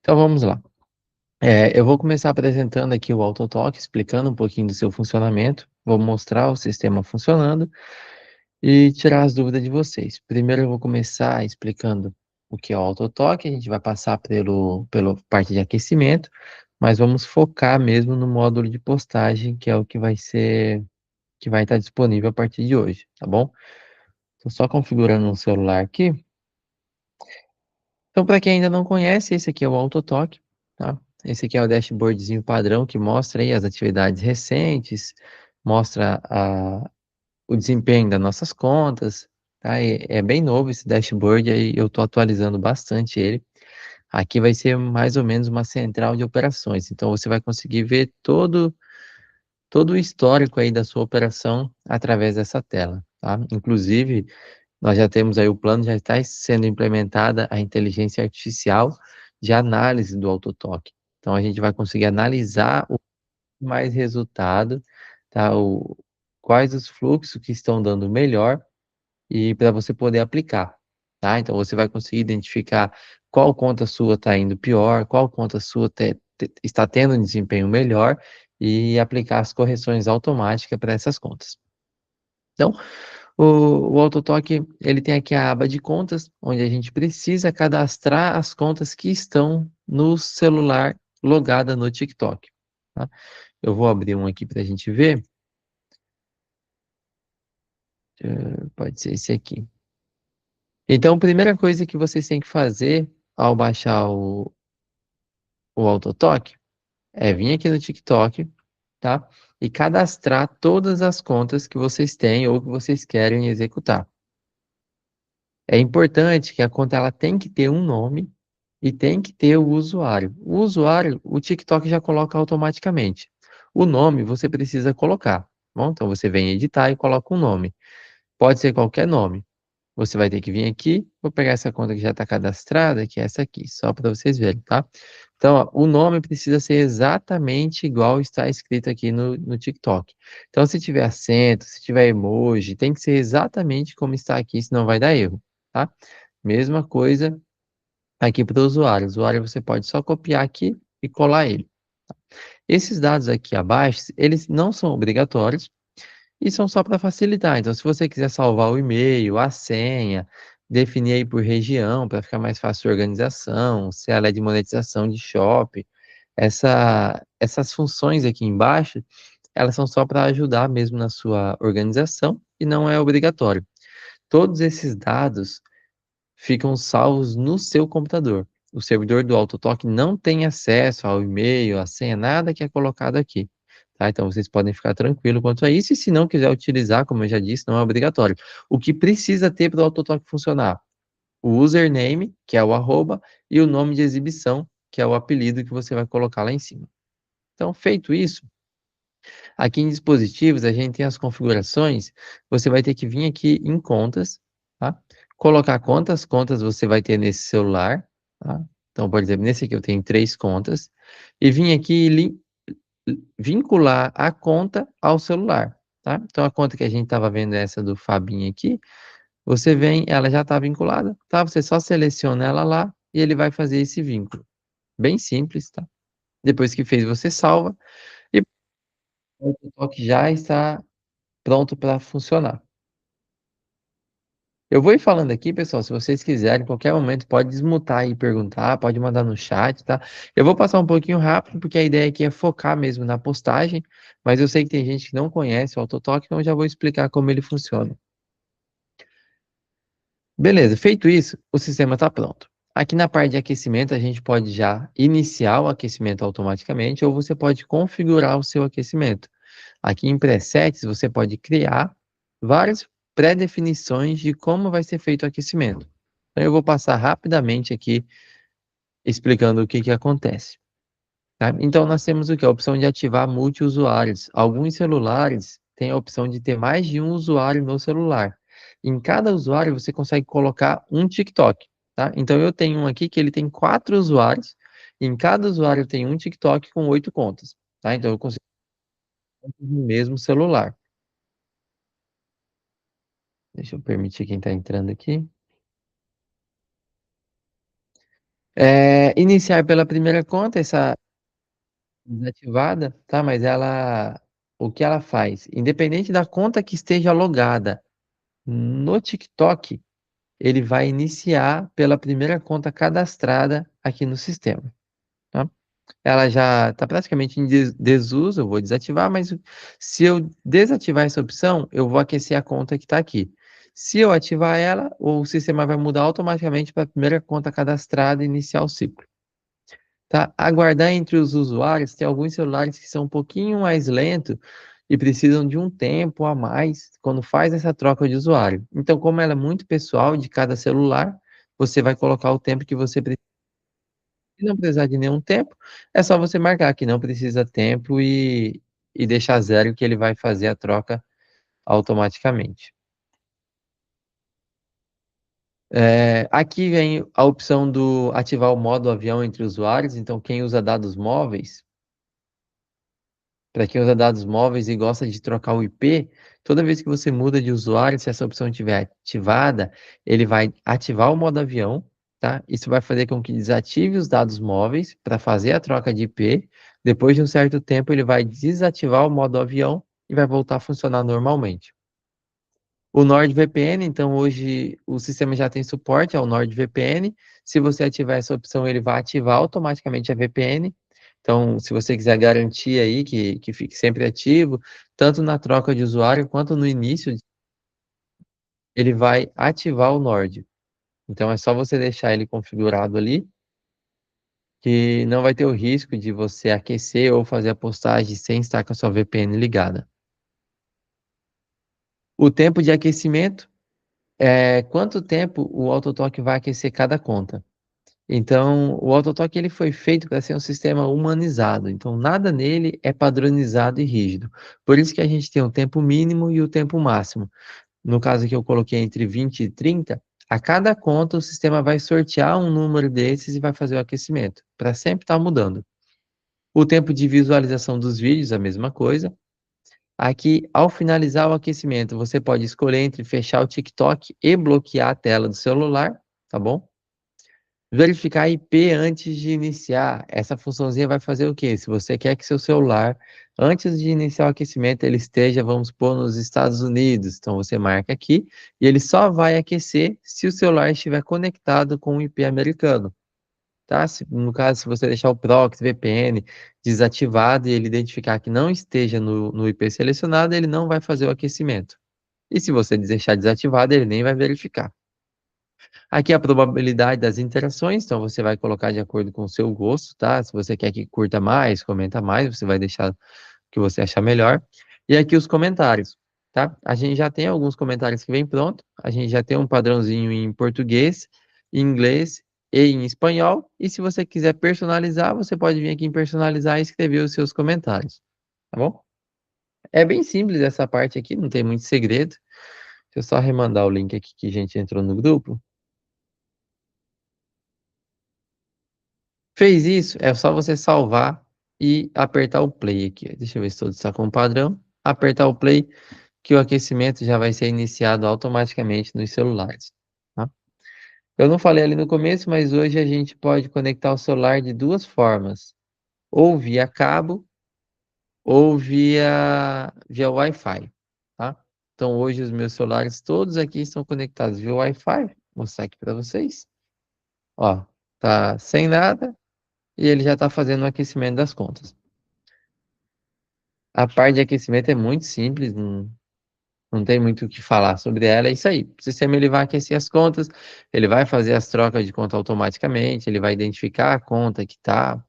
Então vamos lá. Eu vou começar apresentando aqui o AutoTalk, explicando um pouquinho do seu funcionamento, vou mostrar o sistema funcionando e tirar as dúvidas de vocês. Primeiro eu vou começar explicando o que é o AutoTalk, a gente vai passar pela parte de aquecimento, mas vamos focar mesmo no módulo de postagem, que é o que vai estar disponível a partir de hoje, tá bom? Estou só configurando um celular aqui. Então, para quem ainda não conhece, esse aqui é o AutoTalk, tá? Esse aqui é o dashboardzinho padrão que mostra aí as atividades recentes, mostra o desempenho das nossas contas, tá? É bem novo esse dashboard, aí eu estou atualizando bastante ele. Aqui vai ser mais ou menos uma central de operações, então você vai conseguir ver todo o histórico aí da sua operação através dessa tela, tá? Inclusive, nós já temos aí o plano, já está sendo implementada a inteligência artificial de análise do AutoTalk. Então a gente vai conseguir analisar o mais resultado, tá? Quais os fluxos que estão dando melhor e para você poder aplicar, tá? Então você vai conseguir identificar qual conta sua está indo pior, qual conta sua está tendo um desempenho melhor e aplicar as correções automáticas para essas contas. Então, o AutoTalk, ele tem aqui a aba de contas, onde a gente precisa cadastrar as contas que estão no celular logada no TikTok, tá? Eu vou abrir um aqui para a gente ver. Pode ser esse aqui. Então, a primeira coisa que vocês têm que fazer ao baixar o AutoTalk é vir aqui no TikTok, tá? E cadastrar todas as contas que vocês têm ou que vocês querem executar. É importante que a conta ela tem que ter um nome e tem que ter o usuário. O usuário, o TikTok já coloca automaticamente. O nome você precisa colocar, tá bom? Então você vem editar e coloca um nome. Pode ser qualquer nome. Você vai ter que vir aqui, vou pegar essa conta que já está cadastrada, que é essa aqui, só para vocês verem, tá? Então, ó, o nome precisa ser exatamente igual está escrito aqui no TikTok. Então, se tiver acento, se tiver emoji, tem que ser exatamente como está aqui, senão vai dar erro, tá? Mesma coisa aqui para o usuário. O usuário você pode só copiar aqui e colar ele. Esses dados aqui abaixo, eles não são obrigatórios, e são só para facilitar. Então, se você quiser salvar o e-mail, a senha, definir aí por região, para ficar mais fácil a organização, se ela é de monetização de shopping, essas funções aqui embaixo, elas são só para ajudar mesmo na sua organização e não é obrigatório. Todos esses dados ficam salvos no seu computador. O servidor do AutoTalk não tem acesso ao e-mail, à senha, nada que é colocado aqui. Tá? Então vocês podem ficar tranquilos quanto a isso, e se não quiser utilizar, como eu já disse, não é obrigatório. O que precisa ter para o AutoTalk funcionar? O username, que é o arroba, e o nome de exibição, que é o apelido que você vai colocar lá em cima. Então, feito isso, aqui em dispositivos, a gente tem as configurações, você vai ter que vir aqui em contas, tá? Colocar quantas contas você vai ter nesse celular, tá? Então, por exemplo, nesse aqui eu tenho 3 contas, e vim aqui vincular a conta ao celular, tá? Então, a conta que a gente estava vendo é essa do Fabinho aqui, você vem, ela já está vinculada, tá? Você só seleciona ela lá e ele vai fazer esse vínculo. Bem simples, tá? Depois que fez, você salva e o TikTok já está pronto para funcionar. Eu vou ir falando aqui, pessoal, se vocês quiserem, em qualquer momento pode desmutar e perguntar, pode mandar no chat, tá? Eu vou passar um pouquinho rápido, porque a ideia aqui é focar mesmo na postagem, mas eu sei que tem gente que não conhece o AutoTalk, então eu já vou explicar como ele funciona. Beleza, feito isso, o sistema está pronto. Aqui na parte de aquecimento, a gente pode já iniciar o aquecimento automaticamente, ou você pode configurar o seu aquecimento. Aqui em presets, você pode criar várias pré-definições de como vai ser feito o aquecimento. Então, eu vou passar rapidamente aqui explicando o que que acontece, tá? Então, nós temos o que? A opção de ativar multi-usuários. Alguns celulares têm a opção de ter mais de um usuário no celular. Em cada usuário, você consegue colocar um TikTok, tá? Então, eu tenho um aqui que ele tem 4 usuários. E em cada usuário tem um TikTok com 8 contas, tá? Então, eu consigo no mesmo celular. Deixa eu permitir quem está entrando aqui. Iniciar pela primeira conta, essa desativada, tá? Mas o que ela faz? Independente da conta que esteja logada no TikTok, ele vai iniciar pela primeira conta cadastrada aqui no sistema, tá? Ela já está praticamente em desuso, eu vou desativar, mas se eu desativar essa opção, eu vou aquecer a conta que está aqui. Se eu ativar ela, o sistema vai mudar automaticamente para a primeira conta cadastrada e iniciar o ciclo. Tá? Aguardar entre os usuários, tem alguns celulares que são um pouquinho mais lentos e precisam de um tempo a mais quando faz essa troca de usuário. Então, como ela é muito pessoal de cada celular, você vai colocar o tempo que você precisa. Se não precisar de nenhum tempo, é só você marcar que não precisa tempo e deixar zero que ele vai fazer a troca automaticamente. Aqui vem a opção do ativar o modo avião entre usuários, então quem usa dados móveis, para quem usa dados móveis e gosta de trocar o IP, toda vez que você muda de usuário, se essa opção estiver ativada, ele vai ativar o modo avião, tá? Isso vai fazer com que desative os dados móveis para fazer a troca de IP. Depois de um certo tempo, ele vai desativar o modo avião e vai voltar a funcionar normalmente. O NordVPN, então hoje o sistema já tem suporte ao NordVPN. Se você ativar essa opção, ele vai ativar automaticamente a VPN. Então, se você quiser garantir aí que fique sempre ativo, tanto na troca de usuário quanto no início, ele vai ativar o Nord. Então, é só você deixar ele configurado ali, que não vai ter o risco de você aquecer ou fazer a postagem sem estar com a sua VPN ligada. O tempo de aquecimento é quanto tempo o AutoTalk vai aquecer cada conta. Então, o AutoTalk ele foi feito para ser um sistema humanizado. Então, nada nele é padronizado e rígido. Por isso que a gente tem o tempo mínimo e o tempo máximo. No caso que eu coloquei entre 20 e 30, a cada conta o sistema vai sortear um número desses e vai fazer o aquecimento, para sempre estar mudando. O tempo de visualização dos vídeos, a mesma coisa. Aqui, ao finalizar o aquecimento, você pode escolher entre fechar o TikTok e bloquear a tela do celular, tá bom? Verificar a IP antes de iniciar. Essa funçãozinha vai fazer o quê? Se você quer que seu celular, antes de iniciar o aquecimento, ele esteja, vamos supor, nos Estados Unidos. Então você marca aqui e ele só vai aquecer se o celular estiver conectado com o IP americano. Tá? No caso, se você deixar o proxy VPN desativado e ele identificar que não esteja no IP selecionado, ele não vai fazer o aquecimento. E se você deixar desativado, ele nem vai verificar. Aqui é a probabilidade das interações, então você vai colocar de acordo com o seu gosto, tá? Se você quer que curta mais, comenta mais, você vai deixar o que você achar melhor. E aqui os comentários, tá? A gente já tem alguns comentários que vem pronto, a gente já tem um padrãozinho em português, em inglês e em espanhol. E se você quiser personalizar, você pode vir aqui em personalizar e escrever os seus comentários, tá bom? É bem simples essa parte aqui, não tem muito segredo. Deixa eu só remandar o link aqui que a gente entrou no grupo. Fez isso, é só você salvar e apertar o play aqui. Deixa eu ver se tudo está com o padrão. Apertar o play, que o aquecimento já vai ser iniciado automaticamente nos celulares. Tá? Eu não falei ali no começo, mas hoje a gente pode conectar o celular de duas formas. Ou via cabo, ou via Wi-Fi. Tá? Então hoje os meus celulares todos aqui estão conectados via Wi-Fi. Vou mostrar aqui para vocês. Ó, tá sem nada e ele já está fazendo o aquecimento das contas. A parte de aquecimento é muito simples, não tem muito o que falar sobre ela, é isso aí. O sistema ele vai aquecer as contas, ele vai fazer as trocas de conta automaticamente, ele vai identificar a conta que está.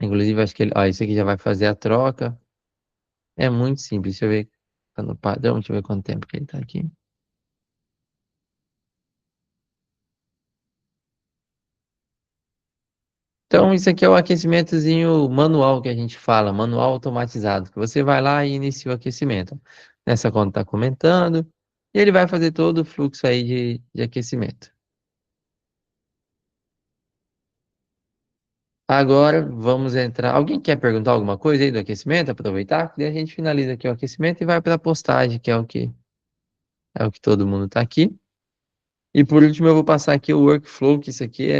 Inclusive, acho que ele, ó, isso aqui já vai fazer a troca. É muito simples, deixa eu ver. Tá no padrão, deixa eu ver quanto tempo que ele está aqui. Então, isso aqui é o aquecimentozinho manual que a gente fala, manual automatizado, que você vai lá e inicia o aquecimento. Nessa conta está comentando, e ele vai fazer todo o fluxo aí de aquecimento. Agora vamos entrar. Alguém quer perguntar alguma coisa aí do aquecimento? Aproveitar? Daí a gente finaliza aqui o aquecimento e vai para a postagem, que é o que todo mundo está aqui. E por último eu vou passar aqui o workflow, que isso aqui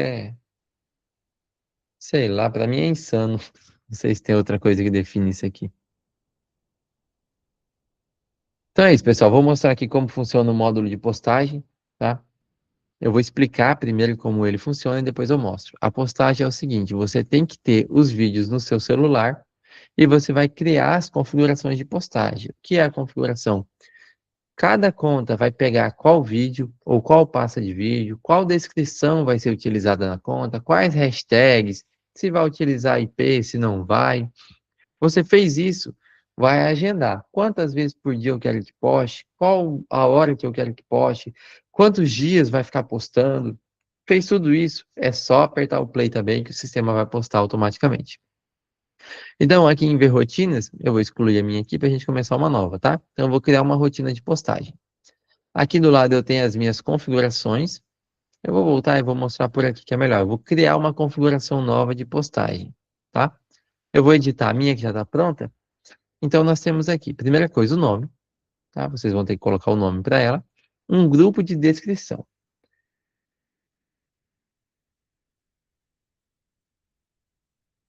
Sei lá, pra mim é insano. Não sei se tem outra coisa que define isso aqui. Então é isso, pessoal. Vou mostrar aqui como funciona o módulo de postagem, tá? Eu vou explicar primeiro como ele funciona e depois eu mostro. A postagem é o seguinte: você tem que ter os vídeos no seu celular e você vai criar as configurações de postagem. O que é a configuração? Cada conta vai pegar qual vídeo ou qual pasta de vídeo, qual descrição vai ser utilizada na conta, quais hashtags, se vai utilizar IP, se não vai. Você fez isso, vai agendar. Quantas vezes por dia eu quero que poste, qual a hora que eu quero que poste, quantos dias vai ficar postando. Fez tudo isso, é só apertar o play também que o sistema vai postar automaticamente. Então, aqui em ver rotinas, eu vou excluir a minha aqui para a gente começar uma nova, tá? Então, eu vou criar uma rotina de postagem. Aqui do lado eu tenho as minhas configurações. Eu vou voltar e vou mostrar por aqui que é melhor. Eu vou criar uma configuração nova de postagem, tá? Eu vou editar a minha que já está pronta. Então, nós temos aqui, primeira coisa, o nome, tá? Vocês vão ter que colocar o nome para ela. Um grupo de descrição.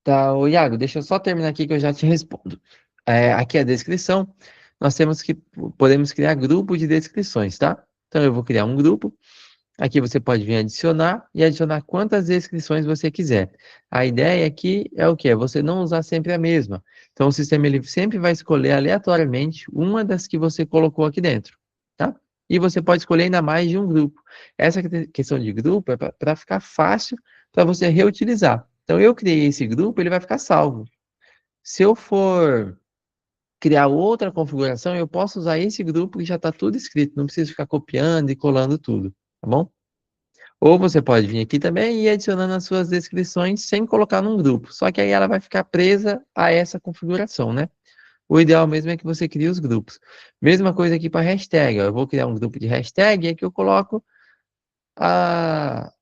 Tá, ô Iago, deixa eu só terminar aqui que eu já te respondo. Aqui é a descrição. Nós temos que, podemos criar grupo de descrições, tá? Então, eu vou criar um grupo. Aqui você pode vir adicionar e adicionar quantas descrições você quiser. A ideia aqui é o quê? É você não usar sempre a mesma. Então, o sistema ele sempre vai escolher aleatoriamente uma das que você colocou aqui dentro, tá? E você pode escolher ainda mais de um grupo. Essa questão de grupo é para ficar fácil para você reutilizar. Então, eu criei esse grupo, ele vai ficar salvo. Se eu for criar outra configuração, eu posso usar esse grupo que já está tudo escrito. Não preciso ficar copiando e colando tudo, tá bom? Ou você pode vir aqui também e ir adicionando as suas descrições sem colocar num grupo. Só que aí ela vai ficar presa a essa configuração, né? O ideal mesmo é que você crie os grupos. Mesma coisa aqui para hashtag. Ó. Eu vou criar um grupo de hashtag e aqui eu coloco a-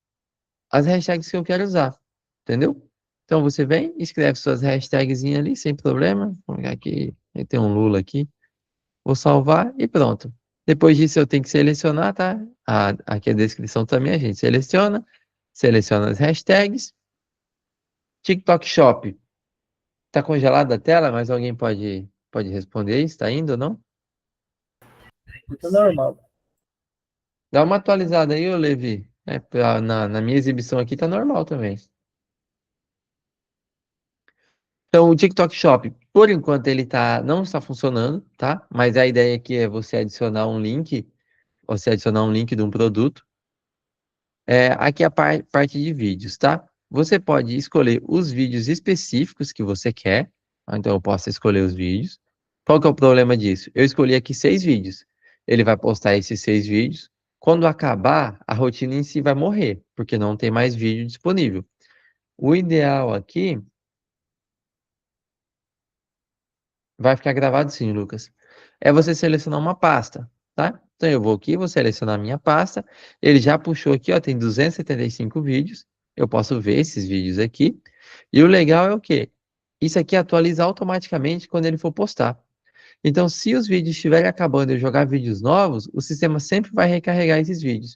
as hashtags que eu quero usar. Entendeu? Então você vem, escreve suas hashtags ali sem problema. Vou colocar aqui, tem um Lula aqui. Vou salvar e pronto. Depois disso eu tenho que selecionar, tá? Aqui a descrição também a gente seleciona as hashtags. TikTok Shop. Tá congelada a tela, mas alguém pode responder isso? Tá indo ou não? Tá normal. Dá uma atualizada aí, ô Levi. Na minha exibição aqui tá normal também. Então, o TikTok Shop, por enquanto, não está funcionando, tá? Mas a ideia aqui é você adicionar um link de um produto. Aqui é a parte de vídeos, tá? Você pode escolher os vídeos específicos que você quer. Então, eu posso escolher os vídeos. Qual que é o problema disso? Eu escolhi aqui 6 vídeos. Ele vai postar esses 6 vídeos. Quando acabar, a rotina em si vai morrer, porque não tem mais vídeo disponível. O ideal aqui vai ficar gravado sim, Lucas. É você selecionar uma pasta, tá? Então eu vou aqui, vou selecionar a minha pasta. Ele já puxou aqui, ó, tem 275 vídeos. Eu posso ver esses vídeos aqui. E o legal é o quê? Isso aqui atualiza automaticamente quando ele for postar. Então, se os vídeos estiverem acabando e eu jogar vídeos novos, o sistema sempre vai recarregar esses vídeos.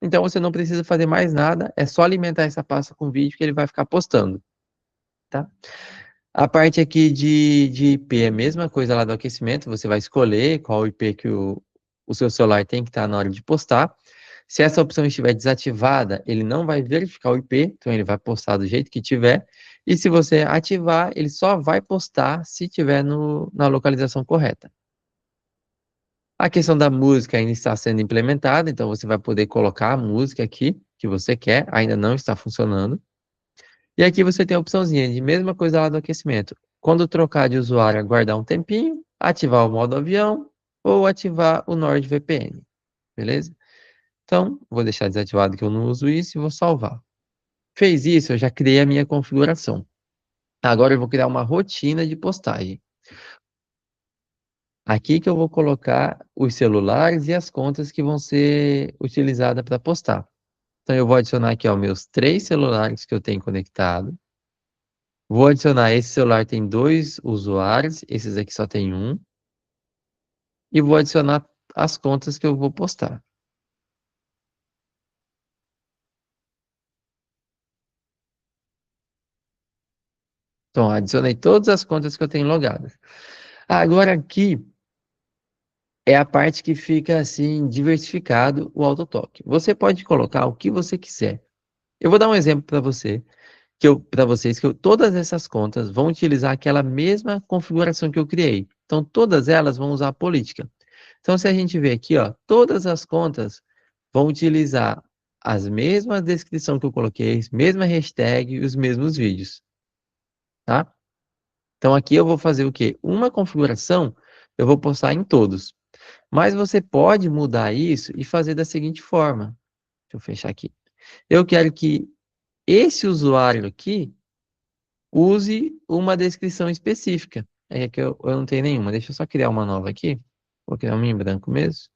Então, você não precisa fazer mais nada, é só alimentar essa pasta com vídeo que ele vai ficar postando, tá? A parte aqui de IP é a mesma coisa lá do aquecimento, você vai escolher qual IP que o seu celular tem que estar na hora de postar. Se essa opção estiver desativada, ele não vai verificar o IP, então ele vai postar do jeito que tiver. E se você ativar, ele só vai postar se tiver na localização correta. A questão da música ainda está sendo implementada, então você vai poder colocar a música aqui que você quer, ainda não está funcionando. E aqui você tem a opçãozinha de mesma coisa lá do aquecimento. Quando trocar de usuário, aguardar um tempinho, ativar o modo avião ou ativar o NordVPN, beleza? Então, vou deixar desativado que eu não uso isso e vou salvar. Fez isso, eu já criei a minha configuração. Agora eu vou criar uma rotina de postagem. Aqui que eu vou colocar os celulares e as contas que vão ser utilizadas para postar. Então eu vou adicionar aqui, ó, meus 3 celulares que eu tenho conectado. Vou adicionar esse celular tem 2 usuários, esses aqui só tem um. E vou adicionar as contas que eu vou postar. Então, adicionei todas as contas que eu tenho logadas. Agora aqui é a parte que fica assim diversificado o AutoTalk. Você pode colocar o que você quiser. Eu vou dar um exemplo para você, para vocês que todas essas contas vão utilizar aquela mesma configuração que eu criei. Então todas elas vão usar a política. Então se a gente ver aqui, ó, todas as contas vão utilizar as mesmas descrições que eu coloquei, mesma hashtag e os mesmos vídeos, tá? Então aqui eu vou fazer o quê? Uma configuração eu vou postar em todos. Mas você pode mudar isso e fazer da seguinte forma. Deixa eu fechar aqui. Eu quero que esse usuário aqui use uma descrição específica. É que eu não tenho nenhuma. Deixa eu só criar uma nova aqui. Vou criar uma em branco mesmo.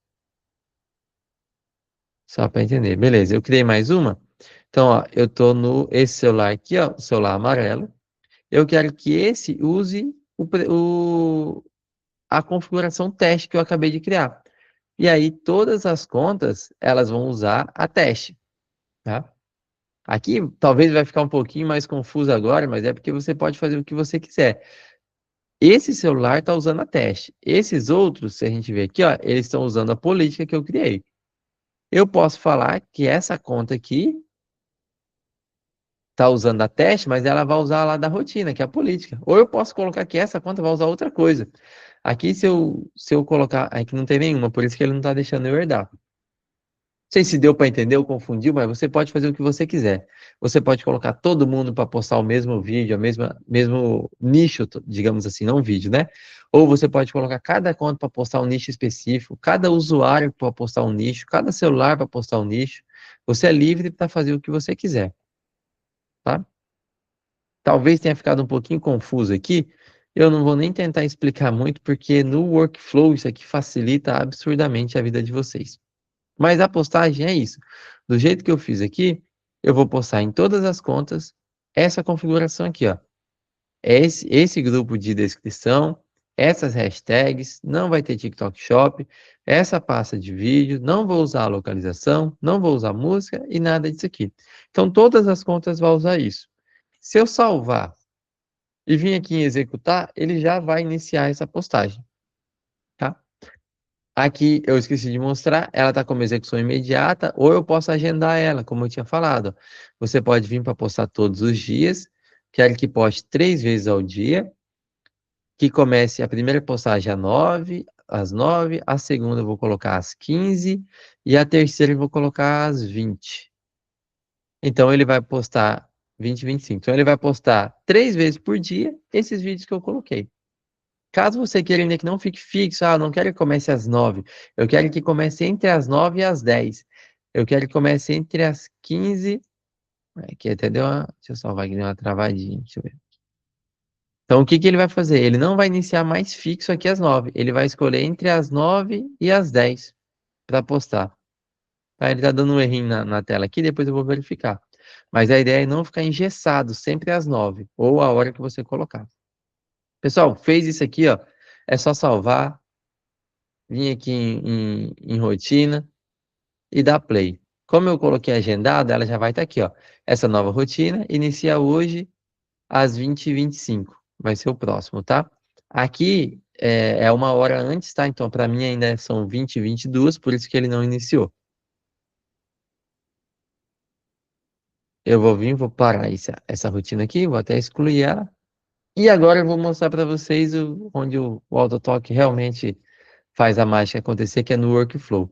Só para entender. Beleza, eu criei mais uma. Então, ó, eu tô no esse celular aqui, ó, o celular amarelo. Eu quero que esse use a configuração teste que eu acabei de criar. E aí, todas as contas, elas vão usar a teste, tá? Aqui, talvez vai ficar um pouquinho mais confuso agora, mas é porque você pode fazer o que você quiser. Esse celular está usando a teste. Esses outros, se a gente ver aqui, ó, eles estão usando a política que eu criei. Eu posso falar que essa conta aqui está usando a teste, mas ela vai usar lá da rotina, que é a política. Ou eu posso colocar que essa conta vai usar outra coisa. Aqui, se eu colocar... Aqui não tem nenhuma, por isso que ele não está deixando eu herdar. Não sei se deu para entender ou confundiu, mas você pode fazer o que você quiser. Você pode colocar todo mundo para postar o mesmo vídeo, mesmo nicho, digamos assim, não vídeo, né? Ou você pode colocar cada conta para postar um nicho específico, cada usuário para postar um nicho, cada celular para postar um nicho. Você é livre para fazer o que você quiser, tá? Talvez tenha ficado um pouquinho confuso aqui. Eu não vou nem tentar explicar muito, porque no workflow isso aqui facilita absurdamente a vida de vocês. Mas a postagem é isso. Do jeito que eu fiz aqui, eu vou postar em todas as contas essa configuração aqui, ó. É esse grupo de descrição, essas hashtags, não vai ter TikTok Shop, essa pasta de vídeo, não vou usar a localização, não vou usar música e nada disso aqui. Então, todas as contas vão usar isso. Se eu salvar e vir aqui em executar, ele já vai iniciar essa postagem, tá? Aqui eu esqueci de mostrar, ela está como execução imediata, ou eu posso agendar ela, como eu tinha falado. Você pode vir para postar todos os dias, quero que poste 3 vezes ao dia, que comece a primeira postagem às 9, a segunda eu vou colocar às 15 e a terceira eu vou colocar às 20. Então ele vai postar 20 e 25. Então ele vai postar 3 vezes por dia esses vídeos que eu coloquei. Caso você queira ainda que não fique fixo, não quero que comece às 9, eu quero que comece entre as 9 e as 10. Eu quero que comece entre as 15. Aqui até deu uma. Deixa eu salvar aqui, deu uma travadinha. Deixa eu ver. Então, o que que ele vai fazer? Ele não vai iniciar mais fixo aqui às 9. Ele vai escolher entre as 9 e as 10 para postar. Tá? Ele está dando um errinho na tela aqui, depois eu vou verificar. Mas a ideia é não ficar engessado sempre às 9, ou a hora que você colocar. Pessoal, fez isso aqui, ó. É só salvar, vir aqui em rotina e dar play. Como eu coloquei agendado, ela já vai estar aqui, ó. Essa nova rotina inicia hoje às 20h25. Vai ser o próximo, tá? Aqui é 1 hora antes, tá? Então, para mim ainda são 20h22, por isso que ele não iniciou. Eu vou vir, vou parar essa rotina aqui, vou até excluir ela. E agora eu vou mostrar para vocês onde o AutoTalk realmente faz a mágica acontecer, que é no Workflow.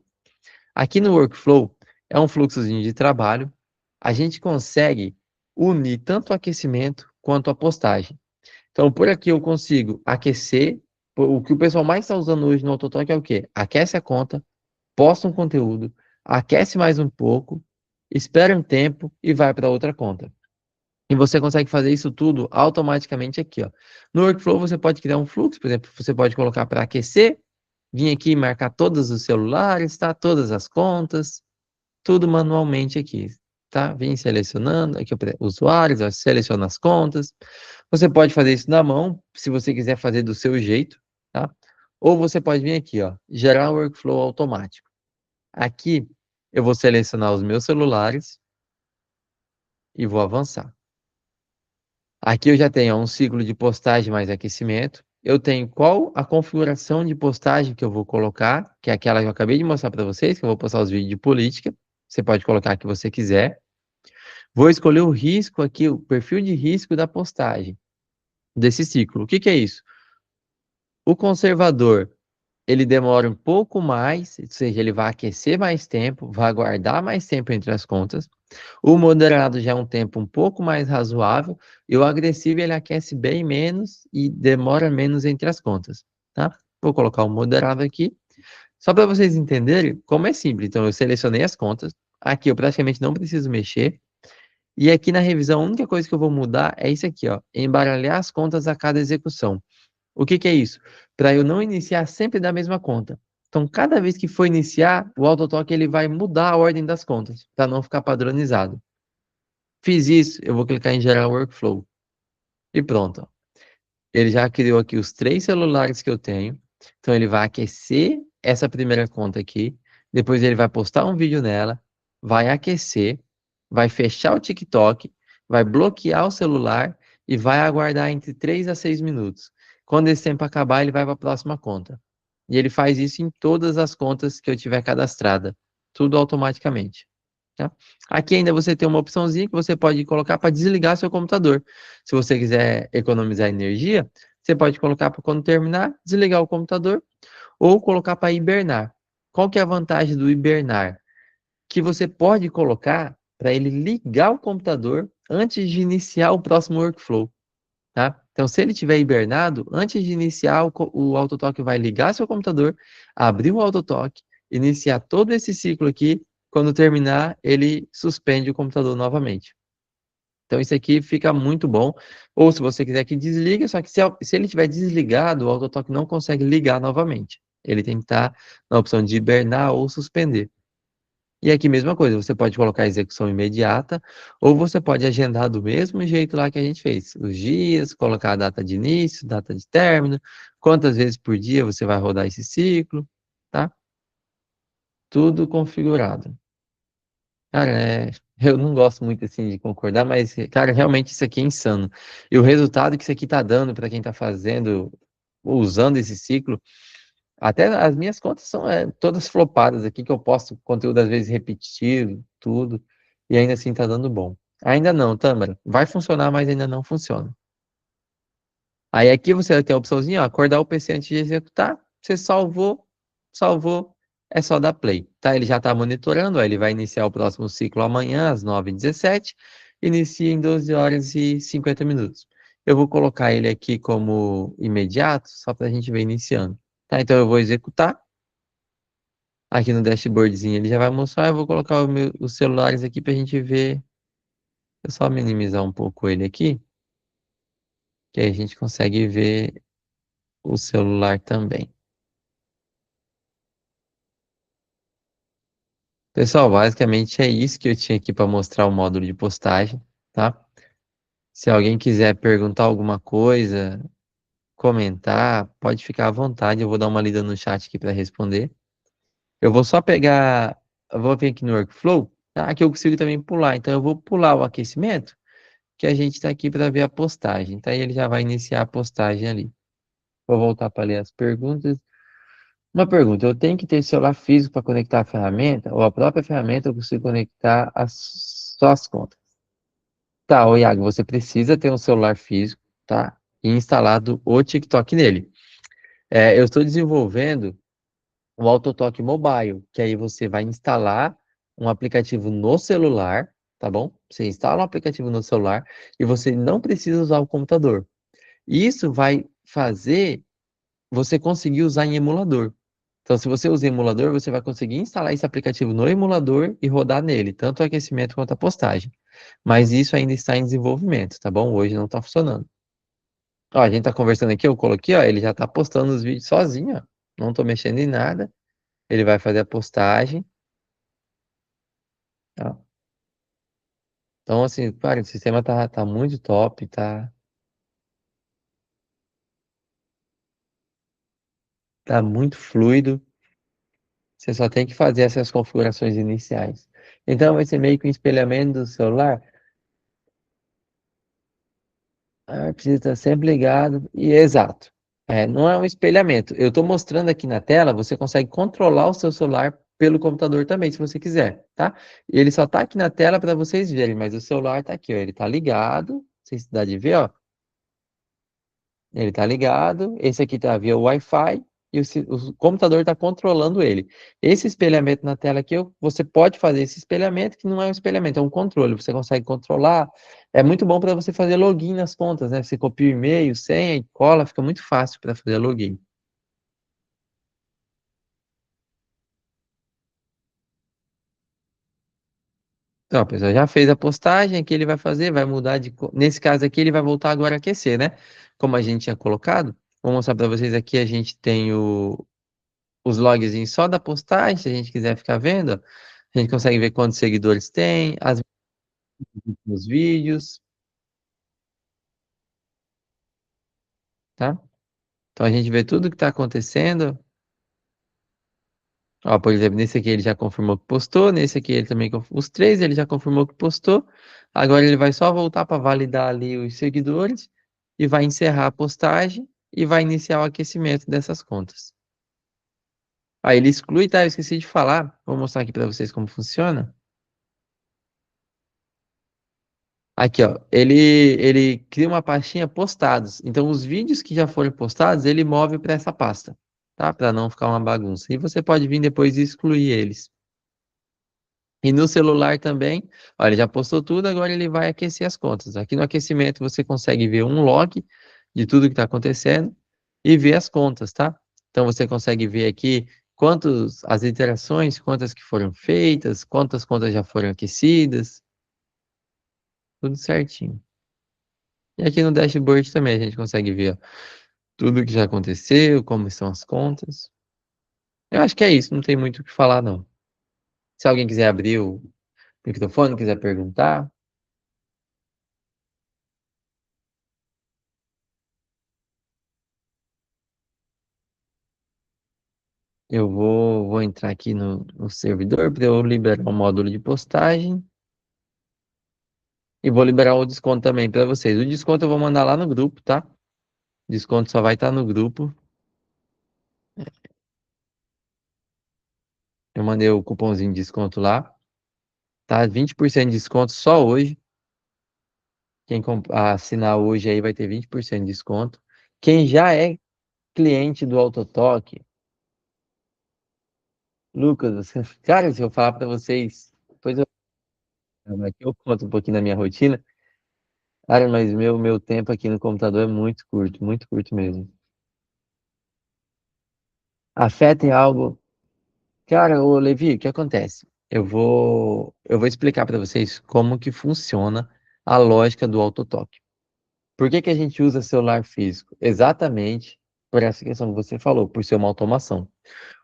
Aqui no Workflow é um fluxozinho de trabalho. A gente consegue unir tanto o aquecimento quanto a postagem. Então, por aqui eu consigo aquecer. O que o pessoal mais está usando hoje no AutoTalk é o quê? Aquece a conta, posta um conteúdo, aquece mais um pouco, espera um tempo e vai para outra conta. E você consegue fazer isso tudo automaticamente aqui, ó. No Workflow você pode criar um fluxo, por exemplo, você pode colocar para aquecer, vir aqui e marcar todos os celulares, tá? Todas as contas, tudo manualmente aqui, tá? Vem selecionando aqui usuários, ó, seleciona as contas. Você pode fazer isso na mão, se você quiser fazer do seu jeito, tá? Ou você pode vir aqui, ó, gerar um workflow automático. Aqui eu vou selecionar os meus celulares e vou avançar. Aqui eu já tenho um ciclo de postagem mais aquecimento. Eu tenho qual a configuração de postagem que eu vou colocar, que é aquela que eu acabei de mostrar para vocês, que eu vou postar os vídeos de política. Você pode colocar a que você quiser. Vou escolher o risco aqui, o perfil de risco da postagem, desse ciclo. O que que é isso? O conservador, ele demora um pouco mais, ou seja, ele vai aquecer mais tempo, vai guardar mais tempo entre as contas. O moderado já é um tempo um pouco mais razoável, e o agressivo ele aquece bem menos e demora menos entre as contas, tá? Vou colocar o moderado aqui, só para vocês entenderem como é simples. Então, eu selecionei as contas, aqui eu praticamente não preciso mexer, e aqui na revisão a única coisa que eu vou mudar é isso aqui, ó, embaralhar as contas a cada execução. O que que é isso? Para eu não iniciar sempre da mesma conta. Então, cada vez que for iniciar, o AutoTalk ele vai mudar a ordem das contas, para não ficar padronizado. Fiz isso, eu vou clicar em gerar workflow. E pronto. Ó. Ele já criou aqui os 3 celulares que eu tenho. Então, ele vai aquecer essa primeira conta aqui. Depois, ele vai postar um vídeo nela. Vai aquecer. Vai fechar o TikTok. Vai bloquear o celular. E vai aguardar entre 3 a 6 minutos. Quando esse tempo acabar, ele vai para a próxima conta. E ele faz isso em todas as contas que eu tiver cadastrada. Tudo automaticamente. Tá? Aqui ainda você tem uma opçãozinha que você pode colocar para desligar seu computador. Se você quiser economizar energia, você pode colocar para quando terminar, desligar o computador ou colocar para hibernar. Qual que é a vantagem do hibernar? Que você pode colocar para ele ligar o computador antes de iniciar o próximo workflow. Tá? Então, se ele tiver hibernado, antes de iniciar, o AutoTalk vai ligar seu computador, abrir o AutoTalk, iniciar todo esse ciclo aqui. Quando terminar, ele suspende o computador novamente. Então, isso aqui fica muito bom. Ou se você quiser que desligue, só que se ele estiver desligado, o AutoTalk não consegue ligar novamente. Ele tem que estar na opção de hibernar ou suspender. E aqui, mesma coisa, você pode colocar execução imediata, ou você pode agendar do mesmo jeito lá que a gente fez. Os dias, colocar a data de início, data de término, quantas vezes por dia você vai rodar esse ciclo, tá? Tudo configurado. Cara, eu não gosto muito assim de concordar, mas, cara, realmente isso aqui é insano. E o resultado que isso aqui tá dando para quem tá fazendo, usando esse ciclo, até as minhas contas são todas flopadas aqui, que eu posto conteúdo às vezes repetitivo, tudo, e ainda assim tá dando bom. Ainda não, Tâmara. Vai funcionar, mas ainda não funciona. Aí aqui você tem a opçãozinha, ó, acordar o PC antes de executar. Você salvou, salvou, é só dar play, tá? Ele já está monitorando, ó, ele vai iniciar o próximo ciclo amanhã, às 9h17, inicia em 12 horas e 50 minutos. Eu vou colocar ele aqui como imediato, só para a gente ver iniciando. Tá? Então eu vou executar. Aqui no dashboardzinho ele já vai mostrar. Eu vou colocar os celulares aqui para a gente ver. Eu só minimizar um pouco ele aqui, que aí a gente consegue ver o celular também. Pessoal, basicamente é isso que eu tinha aqui para mostrar o módulo de postagem, tá? Se alguém quiser perguntar alguma coisa, comentar, pode ficar à vontade. Eu vou dar uma lida no chat aqui para responder. Eu vou só pegar, eu vou vir aqui no workflow, tá? Aqui eu consigo também pular. Então eu vou pular o aquecimento, que a gente está aqui para ver a postagem. Tá? E ele já vai iniciar a postagem ali. Vou voltar para ler as perguntas. Uma pergunta: eu tenho que ter celular físico para conectar a ferramenta, ou a própria ferramenta eu consigo conectar só as contas? Tá, ô Iago, você precisa ter um celular físico, tá? E instalado o TikTok nele. Eu estou desenvolvendo o AutoTalk Mobile, que aí você vai instalar um aplicativo no celular, tá bom? Você instala um aplicativo no celular e você não precisa usar o computador. Isso vai fazer você conseguir usar em emulador. Então, se você usa emulador, você vai conseguir instalar esse aplicativo no emulador e rodar nele, tanto o aquecimento quanto a postagem. Mas isso ainda está em desenvolvimento, tá bom? Hoje não está funcionando. Ó, a gente tá conversando aqui, eu coloquei, ó, ele já tá postando os vídeos sozinho, ó. Não tô mexendo em nada. Ele vai fazer a postagem, tá? Então, assim, cara, o sistema tá muito top, tá muito fluido. Você só tem que fazer essas configurações iniciais. Então, vai ser meio que um espelhamento do celular. Precisa estar sempre ligado. E exato. Não é um espelhamento. Eu estou mostrando aqui na tela, você consegue controlar o seu celular pelo computador também, se você quiser, tá? E ele só está aqui na tela para vocês verem, mas o celular está aqui, ó. Ele está ligado. Não sei se dá de ver, ó. Ele está ligado. Esse aqui está via Wi-Fi e o computador está controlando ele. Esse espelhamento na tela aqui, você pode fazer esse espelhamento, que não é um espelhamento, é um controle. Você consegue controlar. É muito bom para você fazer login nas contas, né? Você copia o e-mail, senha e cola, fica muito fácil para fazer login. Então, a pessoa já fez a postagem, aqui ele vai fazer, vai mudar de. Nesse caso aqui, ele vai voltar agora a aquecer, né? Como a gente tinha colocado. Vou mostrar para vocês aqui, a gente tem os logzinhos só da postagem, se a gente quiser ficar vendo, ó. A gente consegue ver quantos seguidores tem, os vídeos, tá? Então a gente vê tudo que está acontecendo. Ó, por exemplo, nesse aqui ele já confirmou que postou, nesse aqui ele também, os três ele já confirmou que postou. Agora ele vai só voltar para validar ali os seguidores e vai encerrar a postagem e vai iniciar o aquecimento dessas contas. Aí ele exclui, tá? Eu esqueci de falar. Vou mostrar aqui para vocês como funciona. Aqui, ó, ele cria uma pastinha postados. Então, os vídeos que já foram postados, ele move para essa pasta, tá? Para não ficar uma bagunça. E você pode vir depois e excluir eles. E no celular também, olha, ele já postou tudo, agora ele vai aquecer as contas. Aqui no aquecimento você consegue ver um log de tudo que está acontecendo e ver as contas, tá? Então você consegue ver aqui as interações, quantas que foram feitas, quantas contas já foram aquecidas, tudo certinho. E aqui no dashboard também a gente consegue ver, ó, tudo o que já aconteceu, como estão as contas. Eu acho que é isso, não tem muito o que falar, não. Se alguém quiser abrir o microfone, quiser perguntar, vou entrar aqui no servidor para eu liberar o módulo de postagem e vou liberar o desconto também para vocês. O desconto eu vou mandar lá no grupo, tá? O desconto só vai estar no grupo. Eu mandei o cupomzinho de desconto lá, tá? 20% de desconto só hoje. Quem assinar hoje aí vai ter 20% de desconto. Quem já é cliente do Autotoque, Lucas, cara, se eu falar para vocês, depois aqui eu conto um pouquinho da minha rotina. Cara, mas meu tempo aqui no computador é muito curto mesmo. Afeta em algo. Cara, ô Levi, o que acontece? Eu vou explicar para vocês como que funciona a lógica do autotoque. Por que que a gente usa celular físico? Exatamente por essa questão que você falou, por ser uma automação.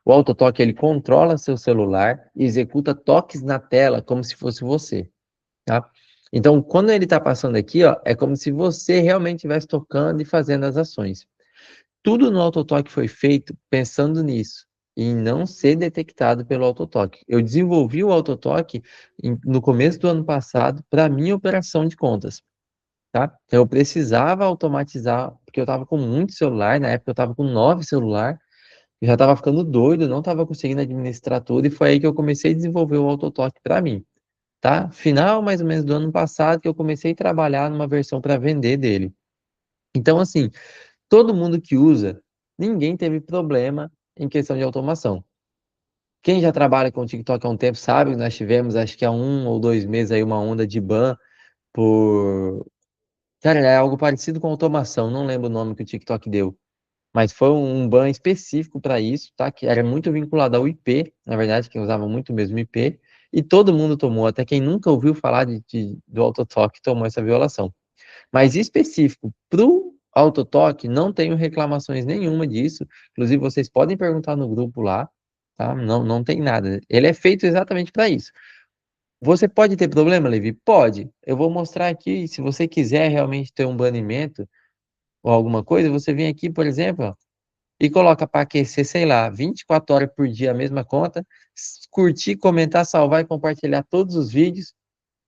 O autotoque, ele controla seu celular e executa toques na tela como se fosse você, tá? Então, quando ele está passando aqui, ó, é como se você realmente estivesse tocando e fazendo as ações. Tudo no autotoque foi feito pensando nisso, em não ser detectado pelo autotoque. Eu desenvolvi o autotoque no começo do ano passado para minha operação de contas, tá? Eu precisava automatizar, porque eu estava com muito celular, na época eu estava com 9 celulares, eu já estava ficando doido, não estava conseguindo administrar tudo, e foi aí que eu comecei a desenvolver o autotoque para mim, tá? Final mais ou menos do ano passado que eu comecei a trabalhar numa versão para vender dele. Então, assim, todo mundo que usa, ninguém teve problema em questão de automação. Quem já trabalha com o TikTok há um tempo sabe que nós tivemos, acho que há 1 ou 2 meses aí, uma onda de ban por... Cara, é algo parecido com automação, não lembro o nome que o TikTok deu. Mas foi um ban específico para isso, tá? Que era muito vinculado ao IP, na verdade, quem usava muito mesmo IP, e todo mundo tomou, até quem nunca ouviu falar do AutoTalk tomou essa violação. Mas específico para o AutoTalk, não tenho reclamações nenhuma disso. Inclusive, vocês podem perguntar no grupo lá, tá? Não, não tem nada. Ele é feito exatamente para isso. Você pode ter problema, Levi? Pode. Eu vou mostrar aqui, se você quiser realmente ter um banimento ou alguma coisa, você vem aqui, por exemplo, ó, e coloca para aquecer, sei lá, 24 horas por dia a mesma conta, curtir, comentar, salvar e compartilhar todos os vídeos,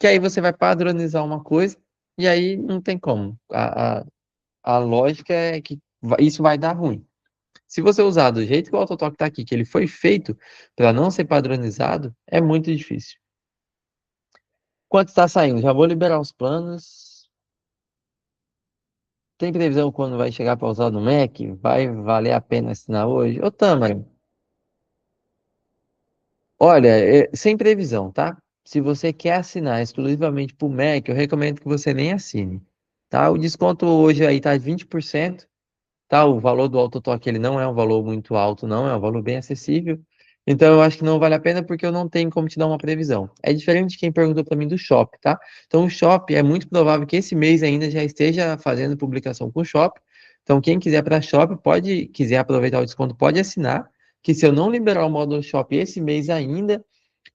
que aí você vai padronizar uma coisa E aí não tem como. A lógica é que isso vai dar ruim. Se você usar do jeito que o Autotalk está aqui, que ele foi feito para não ser padronizado, é muito difícil. Quanto está saindo? Já vou liberar os planos. Tem previsão quando vai chegar para usar no Mac? Vai valer a pena assinar hoje? Ô, Tâmara, olha, sem previsão, tá? Se você quer assinar exclusivamente para o Mac, eu recomendo que você nem assine, tá? O desconto hoje aí tá de 20%. Tá? O valor do AutoTalk ele não é um valor muito alto, não, é um valor bem acessível. Então eu acho que não vale a pena porque eu não tenho como te dar uma previsão. É diferente de quem perguntou para mim do Shop, tá? Então o Shop é muito provável que esse mês ainda já esteja fazendo publicação com o Shop. Então quem quiser para Shop pode, quiser aproveitar o desconto, pode assinar, que se eu não liberar o módulo Shop esse mês ainda,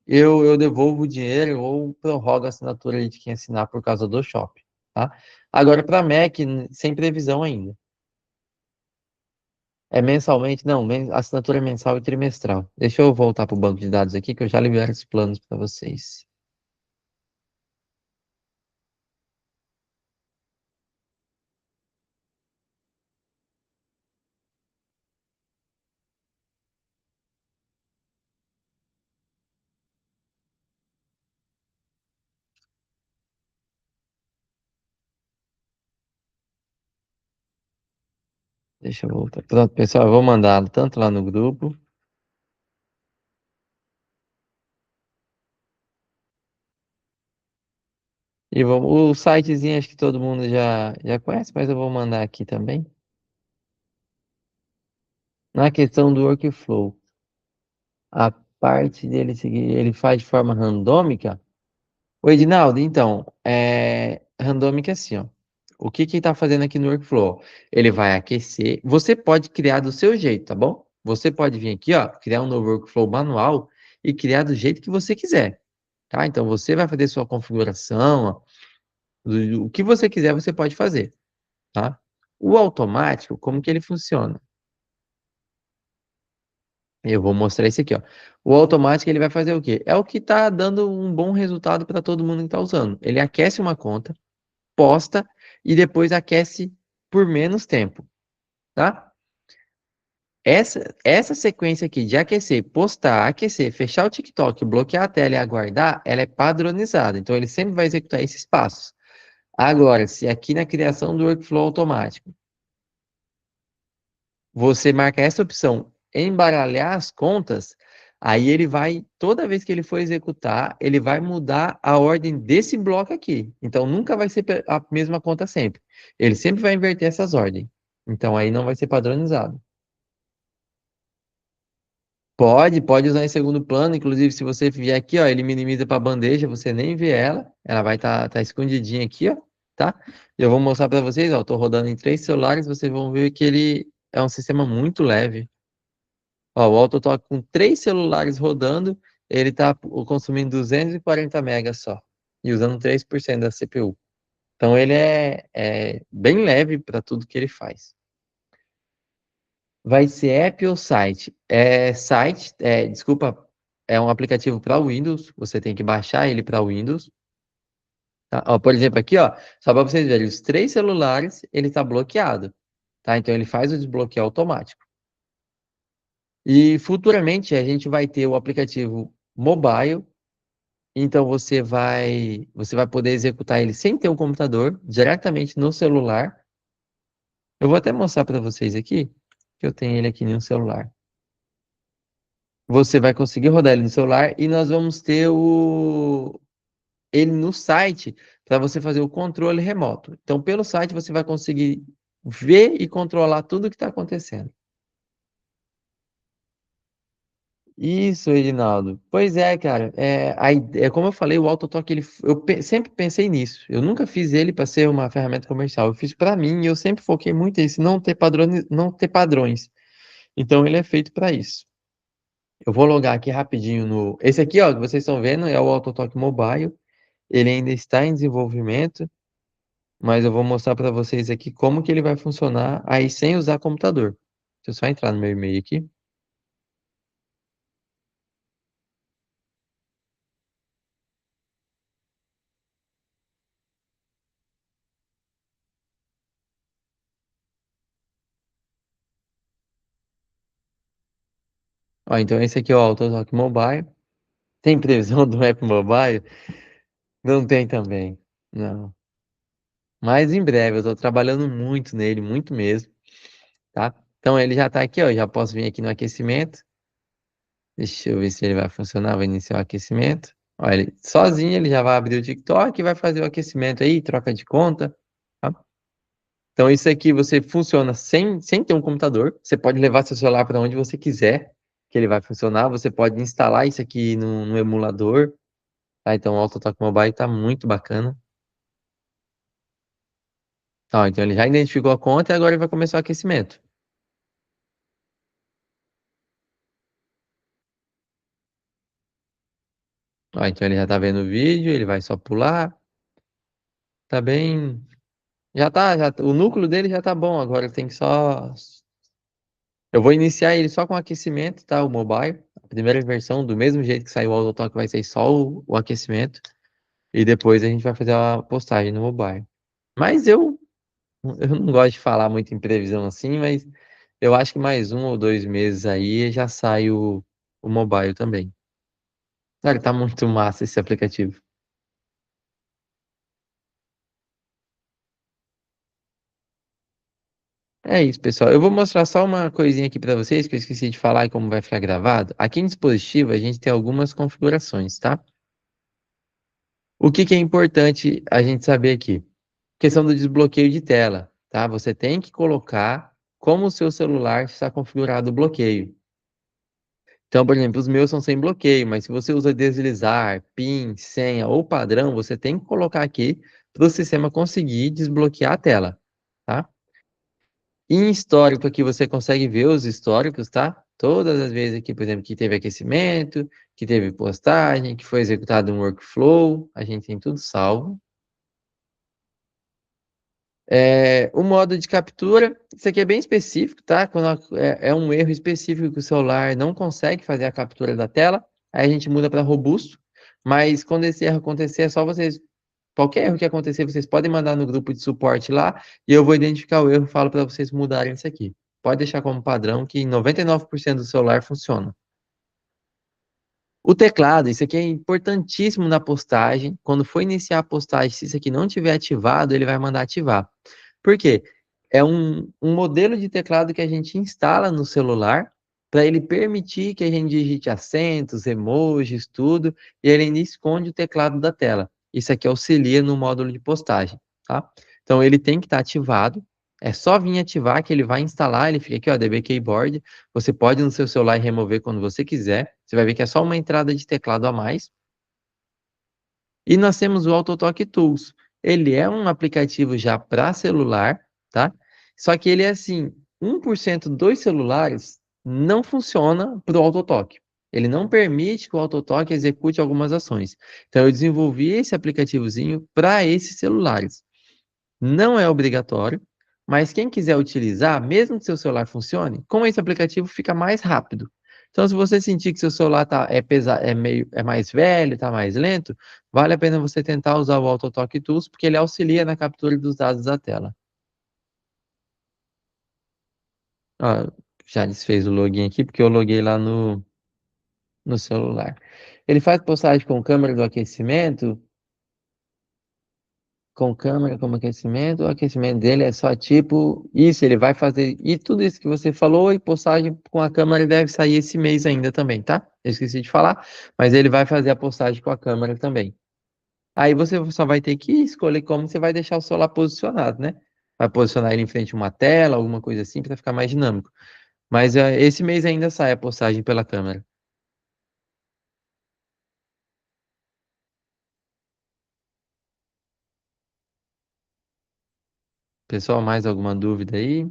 eu devolvo o dinheiro ou prorrogo a assinatura de quem assinar por causa do Shop, tá? Agora para Mac, sem previsão ainda. É mensalmente? Não, assinatura é mensal e trimestral. Deixa eu voltar para o banco de dados aqui, que eu já libero os planos para vocês. Deixa eu voltar. Pronto, pessoal, eu vou mandar tanto lá no grupo. E vamos, o sitezinho acho que todo mundo já conhece, mas eu vou mandar aqui também. Na questão do workflow, a parte dele seguir, ele faz de forma randômica. O Edinaldo, então, randômica assim, ó. O que que ele tá fazendo aqui no workflow? Ele vai aquecer. Você pode criar do seu jeito, tá bom? Você pode vir aqui, ó, criar um novo workflow manual e criar do jeito que você quiser, tá? Então você vai fazer sua configuração, ó, o que você quiser você pode fazer, tá? O automático, como que ele funciona? Eu vou mostrar esse aqui, ó. O automático ele vai fazer o quê? É o que está dando um bom resultado para todo mundo que está usando. Ele aquece uma conta, posta e depois aquece por menos tempo, tá? Essa sequência aqui de aquecer, postar, aquecer, fechar o TikTok, bloquear a tela e aguardar, ela é padronizada. Então ele sempre vai executar esses passos. Agora, se aqui na criação do workflow automático você marca essa opção, embaralhar as contas, aí ele vai, toda vez que ele for executar, ele vai mudar a ordem desse bloco aqui. Então nunca vai ser a mesma conta sempre. Ele sempre vai inverter essas ordens. Então aí não vai ser padronizado. Pode usar em segundo plano, inclusive se você vier aqui, ó, ele minimiza para a bandeja, você nem vê ela, ela vai estar tá escondidinha aqui, ó, tá? E eu vou mostrar para vocês, ó, tô rodando em 3 celulares, vocês vão ver que ele é um sistema muito leve. Ó, o Autotalk com 3 celulares rodando, ele está consumindo 240 megas só, e usando 3% da CPU. Então ele é bem leve para tudo que ele faz. Vai ser app ou site? Desculpa, é um aplicativo para Windows, você tem que baixar ele para Windows. Tá? Ó, por exemplo, aqui, ó, só para vocês verem, os 3 celulares, ele está bloqueado, tá? Então ele faz o desbloqueio automático. E futuramente a gente vai ter o aplicativo mobile. Então você vai poder executar ele sem ter um computador, diretamente no celular. Eu vou até mostrar para vocês aqui, que eu tenho ele aqui no celular. Você vai conseguir rodar ele no celular e nós vamos ter ele no site para você fazer o controle remoto. Então, pelo site você vai conseguir ver e controlar tudo o que está acontecendo. Isso, Edinaldo. Pois é, cara. Como eu falei, o AutoTalk, sempre pensei nisso. Eu nunca fiz ele para ser uma ferramenta comercial. Eu fiz para mim e eu sempre foquei muito nisso, não ter padrões. Então, ele é feito para isso. Eu vou logar aqui rapidinho no. Esse aqui, ó, que vocês estão vendo, é o AutoTalk Mobile. Ele ainda está em desenvolvimento, mas eu vou mostrar para vocês aqui como que ele vai funcionar aí sem usar computador. Deixa eu só entrar no meu e-mail aqui. Ó, então esse aqui é o AutoTalk Mobile. Tem previsão do app mobile? Não tem também. Não. Mas em breve, eu tô trabalhando muito nele, muito mesmo, tá? Então ele já tá aqui, ó. Já posso vir aqui no aquecimento. Deixa eu ver se ele vai funcionar. Vou iniciar o aquecimento. Olha, ele, sozinho ele já vai abrir o TikTok e vai fazer o aquecimento aí, troca de conta, tá? Então isso aqui você funciona sem ter um computador. Você pode levar seu celular para onde você quiser, que ele vai funcionar. Você pode instalar isso aqui no emulador, tá? Então o AutoTalk Mobile tá muito bacana. Ó, então ele já identificou a conta e agora ele vai começar o aquecimento. Ó, então ele já tá vendo o vídeo, ele vai só pular. Tá bem. O núcleo dele já tá bom, agora ele tem que só. Eu vou iniciar ele só com aquecimento, tá? O mobile. A primeira versão, do mesmo jeito que saiu o AutoTalk, vai ser só o aquecimento. E depois a gente vai fazer a postagem no mobile. Mas eu não gosto de falar muito em previsão assim, mas eu acho que mais 1 ou 2 meses aí já sai o mobile também. Cara, tá muito massa esse aplicativo. É isso, pessoal. Eu vou mostrar só uma coisinha aqui para vocês que eu esqueci de falar e como vai ficar gravado. Aqui no dispositivo a gente tem algumas configurações, tá? O que que é importante a gente saber aqui? Questão do desbloqueio de tela, tá? Você tem que colocar como o seu celular está configurado o bloqueio. Então, por exemplo, os meus são sem bloqueio, mas se você usa deslizar, PIN, senha ou padrão, você tem que colocar aqui para o sistema conseguir desbloquear a tela, tá? Em histórico aqui você consegue ver os históricos, tá? Todas as vezes aqui, por exemplo, que teve aquecimento, que teve postagem, que foi executado um workflow, a gente tem tudo salvo. O modo de captura, isso aqui é bem específico, tá? Quando é um erro específico que o celular não consegue fazer a captura da tela, aí a gente muda para robusto. Mas quando esse erro acontecer, é só vocês. Qualquer erro que acontecer, vocês podem mandar no grupo de suporte lá e eu vou identificar o erro e falo para vocês mudarem isso aqui. Pode deixar como padrão que 99% do celular funciona. O teclado, isso aqui é importantíssimo na postagem. Quando for iniciar a postagem, se isso aqui não tiver ativado, ele vai mandar ativar. Por quê? É um modelo de teclado que a gente instala no celular para ele permitir que a gente digite acentos, emojis, tudo, e ele ainda esconde o teclado da tela. Isso aqui auxilia no módulo de postagem, tá? Então ele tem que estar ativado. É só vir ativar que ele vai instalar, ele fica aqui, ó, DB Keyboard. Você pode no seu celular remover quando você quiser. Você vai ver que é só uma entrada de teclado a mais. E nós temos o AutoTalk Tools. Ele é um aplicativo já para celular, tá? Só que ele é assim, 1% dos celulares não funciona para o AutoTalk. Ele não permite que o AutoTalk execute algumas ações. Então eu desenvolvi esse aplicativozinho para esses celulares. Não é obrigatório, mas quem quiser utilizar, mesmo que seu celular funcione, com esse aplicativo fica mais rápido. Então, se você sentir que seu celular é mais velho, está mais lento, vale a pena você tentar usar o AutoTalk Tools, porque ele auxilia na captura dos dados da tela. Ó, já desfez o login aqui, porque eu loguei lá no celular. Ele faz postagem com câmera do aquecimento, com câmera, como aquecimento. O aquecimento dele é só tipo isso, ele vai fazer. E tudo isso que você falou, e postagem com a câmera deve sair esse mês ainda também, tá? Eu esqueci de falar, mas ele vai fazer a postagem com a câmera também. Aí você só vai ter que escolher como você vai deixar o celular posicionado, né? Vai posicionar ele em frente a uma tela, alguma coisa assim, para ficar mais dinâmico. Mas esse mês ainda sai a postagem pela câmera. Pessoal, mais alguma dúvida aí?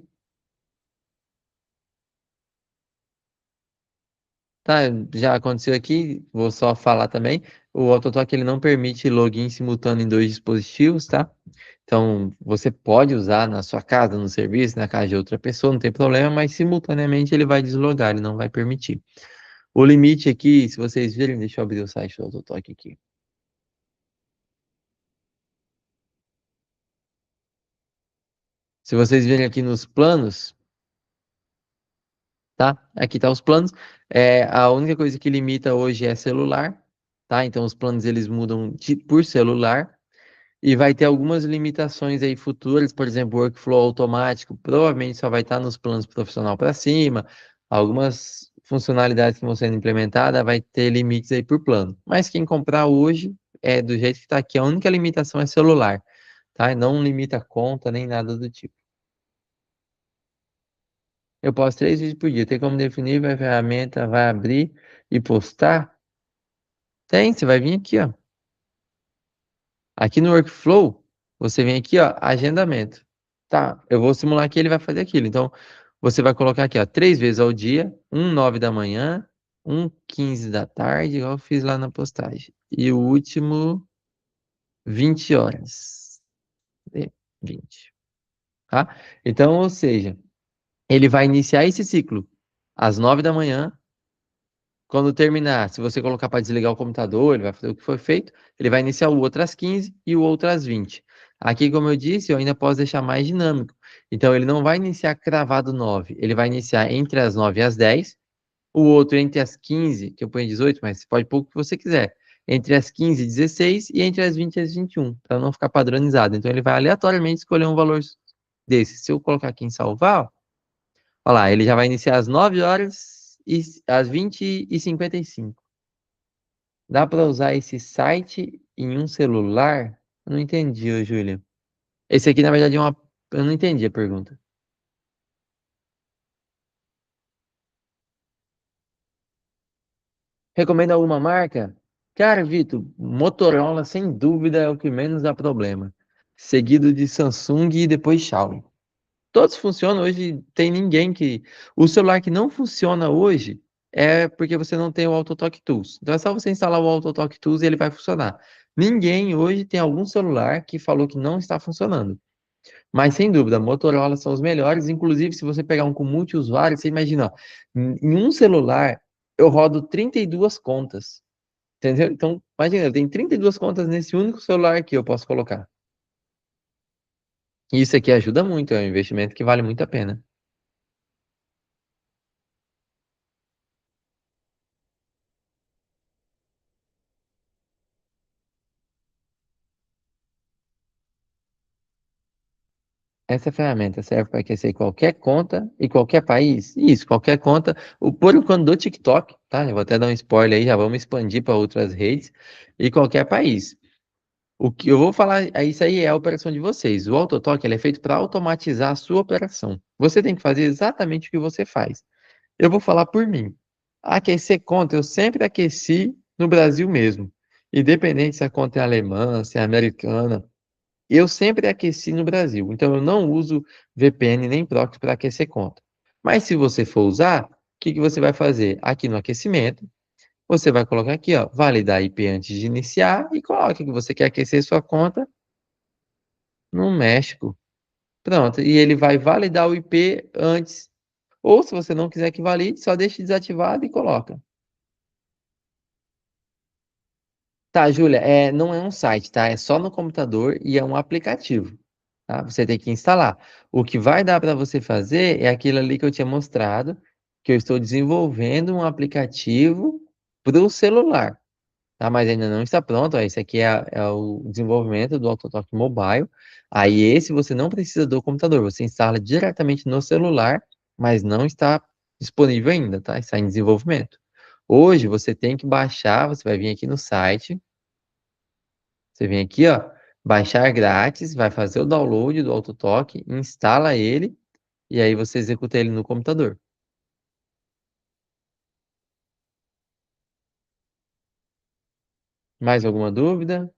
Tá, já aconteceu aqui, vou só falar também. O AutoTalk ele não permite login simultâneo em dois dispositivos, tá? Então, você pode usar na sua casa, no serviço, na casa de outra pessoa, não tem problema, mas simultaneamente ele vai deslogar, ele não vai permitir. O limite aqui, se vocês virem, deixa eu abrir o site do AutoTalk aqui. Se vocês virem aqui nos planos, tá? Aqui tá os planos. A única coisa que limita hoje é celular, tá? Então os planos eles mudam por celular e vai ter algumas limitações aí futuras, por exemplo, workflow automático, provavelmente só vai estar nos planos profissional para cima. Algumas funcionalidades que vão sendo implementadas vai ter limites aí por plano. Mas quem comprar hoje é do jeito que está aqui, a única limitação é celular, tá? Não limita conta nem nada do tipo. Eu posto 3 vídeos por dia. Tem como definir, vai ferramenta, vai abrir e postar? Tem, você vai vir aqui, ó. Aqui no workflow, você vem aqui, ó, agendamento. Tá, eu vou simular que ele vai fazer aquilo. Então, você vai colocar aqui, ó, 3 vezes ao dia, 9 da manhã, 15 da tarde, igual eu fiz lá na postagem. E o último, 20 horas. E 20, tá? Então, ou seja, ele vai iniciar esse ciclo às 9 da manhã. Quando terminar, se você colocar para desligar o computador, ele vai fazer o que foi feito. Ele vai iniciar o outro às 15 e o outro às 20. Aqui, como eu disse, eu ainda posso deixar mais dinâmico. Então, ele não vai iniciar cravado 9. Ele vai iniciar entre as 9 e as 10. O outro entre as 15, que eu ponho 18, mas você pode pôr o que você quiser. Entre as 15 e 16 e entre as 20 e as 21, para não ficar padronizado. Então, ele vai aleatoriamente escolher um valor desse. Se eu colocar aqui em salvar, olha lá, ele já vai iniciar às 9 horas e às 20h55. Dá para usar esse site em um celular? Eu não entendi, ô Júlia. Esse aqui, na verdade, é uma. Eu não entendi a pergunta. Recomenda alguma marca? Cara, Vitor, Motorola, sem dúvida, é o que menos dá problema. Seguido de Samsung e depois Xiaomi. Todos funcionam hoje, tem ninguém que. O celular que não funciona hoje é porque você não tem o AutoTalk Tools. Então é só você instalar o AutoTalk Tools e ele vai funcionar. Ninguém hoje tem algum celular que falou que não está funcionando. Mas sem dúvida, Motorola são os melhores. Inclusive, se você pegar um com multiusuário, você imagina, ó, em um celular eu rodo 32 contas. Entendeu? Então, imagina, eu tenho 32 contas nesse único celular que eu posso colocar. E isso aqui ajuda muito, é um investimento que vale muito a pena. Essa ferramenta serve para aquecer qualquer conta e qualquer país. Isso, qualquer conta. Por enquanto do TikTok, tá? Eu vou até dar um spoiler aí, já vamos expandir para outras redes e qualquer país. O que eu vou falar, isso aí é a operação de vocês. O AutoTalk, ele é feito para automatizar a sua operação. Você tem que fazer exatamente o que você faz. Eu vou falar por mim. Aquecer conta, eu sempre aqueci no Brasil mesmo. Independente se a conta é alemã, se é americana, eu sempre aqueci no Brasil. Então eu não uso VPN nem proxy para aquecer conta. Mas se você for usar, o que que você vai fazer? Aqui no aquecimento, você vai colocar aqui, ó, validar IP antes de iniciar e coloca que você quer aquecer sua conta no México. Pronto, e ele vai validar o IP antes. Ou se você não quiser que valide, só deixe desativado e coloca. Tá, Júlia, não é um site, tá? É só no computador e é um aplicativo, tá? Você tem que instalar. O que vai dar para você fazer é aquilo ali que eu tinha mostrado, que eu estou desenvolvendo um aplicativo para o celular. Tá? Mas ainda não está pronto. Ó, esse aqui é o desenvolvimento do AutoTalk Mobile. Aí esse você não precisa do computador, você instala diretamente no celular, mas não está disponível ainda, tá? Está em desenvolvimento. Hoje você tem que baixar, você vai vir aqui no site, você vem aqui, ó, baixar grátis, vai fazer o download do AutoTalk, instala ele e aí você executa ele no computador. Mais alguma dúvida?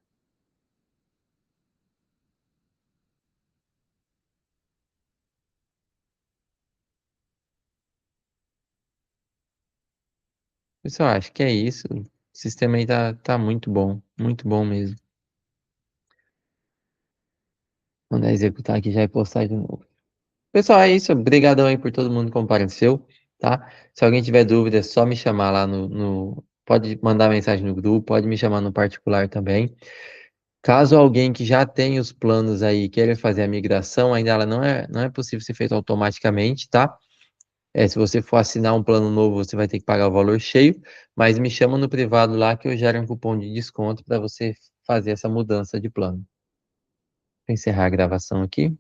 Pessoal, acho que é isso. O sistema aí tá muito bom mesmo. Mandar executar aqui já e postar de novo. Pessoal, é isso. Obrigadão aí por todo mundo que compareceu, tá? Se alguém tiver dúvida, é só me chamar lá Pode mandar mensagem no grupo, pode me chamar no particular também. Caso alguém que já tenha os planos aí queira fazer a migração, ainda ela não é possível ser feita automaticamente, tá? Se você for assinar um plano novo, você vai ter que pagar o valor cheio, mas me chama no privado lá que eu gero um cupom de desconto para você fazer essa mudança de plano. Vou encerrar a gravação aqui.